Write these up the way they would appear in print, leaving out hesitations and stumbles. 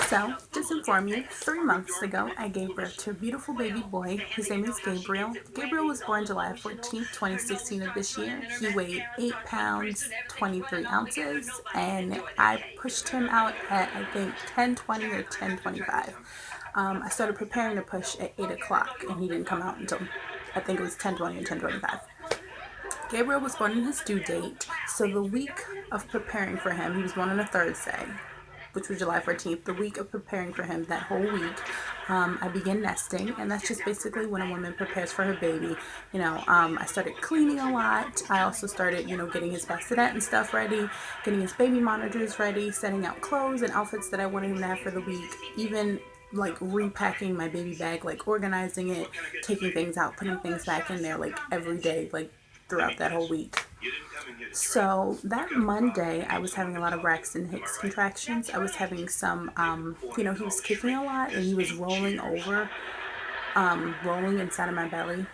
So, just to inform you, 3 months ago, I gave birth to a beautiful baby boy. His name is Gabriel. Gabriel was born July 14th, 2016 of this year. He weighed 8 pounds, 23 ounces, and I pushed him out at, I think, 10:20 or 10:25. I started preparing to push at 8 o'clock, and he didn't come out until, I think it was 10:20 or 10:25. Gabriel was born on his due date, so the week of preparing for him, he was born on a Thursday, which was July 14th, the week of preparing for him, that whole week, I began nesting, and that's just basically when a woman prepares for her baby. I started cleaning a lot. I also started, getting his bassinet and stuff ready, getting his baby monitors ready, setting out clothes and outfits that I wanted him to have for the week, even like repacking my baby bag, like organizing it, taking things out, putting things back in there, like every day, like throughout that whole week. So that Monday, I was having a lot of Braxton Hicks contractions. I was having some, he was kicking a lot and he was rolling over, rolling inside of my belly.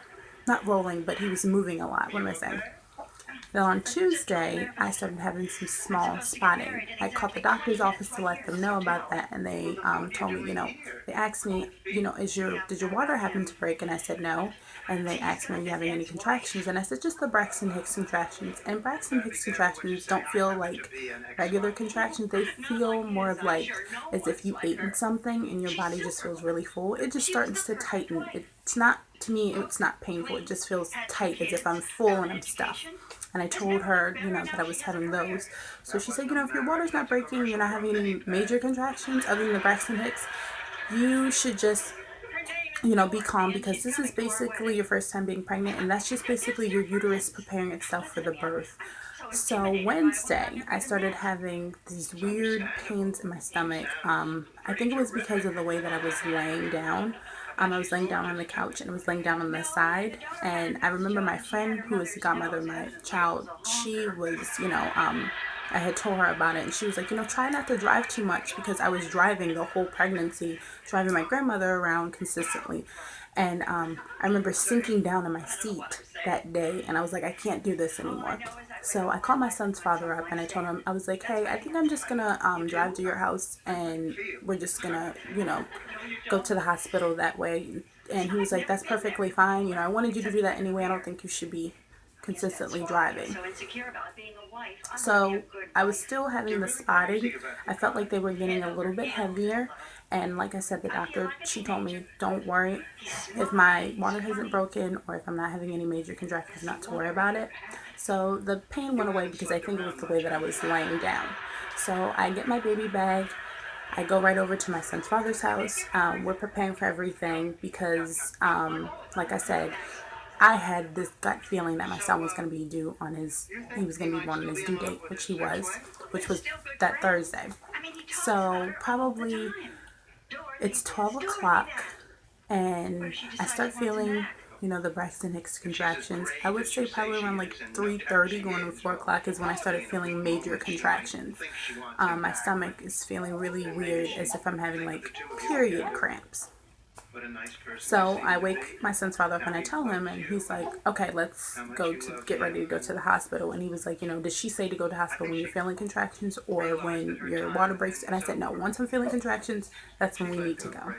Not rolling, but he was moving a lot. What am I saying? Then on Tuesday, I started having some small spotting. I called the doctor's office to let them know about that, and they told me, they asked me, did your water happen to break? And I said no. And they asked me, are you having any contractions? And I said, just the Braxton Hicks contractions. And Braxton Hicks contractions don't feel like regular contractions. They feel more of like as if you ate something and your body just feels really full. It just starts to tighten. It's not, to me, it's not painful. It just feels tight as if I'm full and I'm stuffed. And I told her, that I was having those. So she said, if your water's not breaking, you're not having any major contractions other than the Braxton Hicks, you should just, be calm, because this is basically your first time being pregnant, and that's just basically your uterus preparing itself for the birth. So Wednesday, I started having these weird pains in my stomach. I think it was because of the way that I was laying down. I was laying down on the couch and I was laying down on the side. And I remember my friend, who was the godmother of my child, she was, I had told her about it, and she was like, try not to drive too much, because I was driving the whole pregnancy, driving my grandmother around consistently. And I remember sinking down in my seat that day, and I was like, I can't do this anymore. So I called my son's father up, and I told him, I was like, hey, I think I'm just gonna drive to your house, and we're just gonna, go to the hospital that way. And he was like, that's perfectly fine. I wanted you to do that anyway. I don't think you should be consistently driving. So I was still having the spotting. I felt like they were getting a little bit heavier. And like I said, the doctor, she told me, don't worry if my water hasn't broken or if I'm not having any major contractions, not to worry about it. So the pain went away because I think it was the way that I was laying down. So I get my baby bag. I go right over to my son's father's house. We're preparing for everything because, like I said, I had this gut feeling that my son was going to be he was going to be born on his due date, which was that Thursday. So probably it's 12 o'clock and I start feeling, the Braxton Hicks contractions. I would say probably around like 3:30 going to 4 o'clock is when I started feeling major contractions. My stomach is feeling really weird, as if I'm having like period cramps. So I wake my son's father up and I tell him, and he's like, okay, let's get ready to go to the hospital. And he was like, did she say to go to the hospital when you're feeling contractions or when your water breaks? And I said, no, once I'm feeling contractions, that's when we need to go.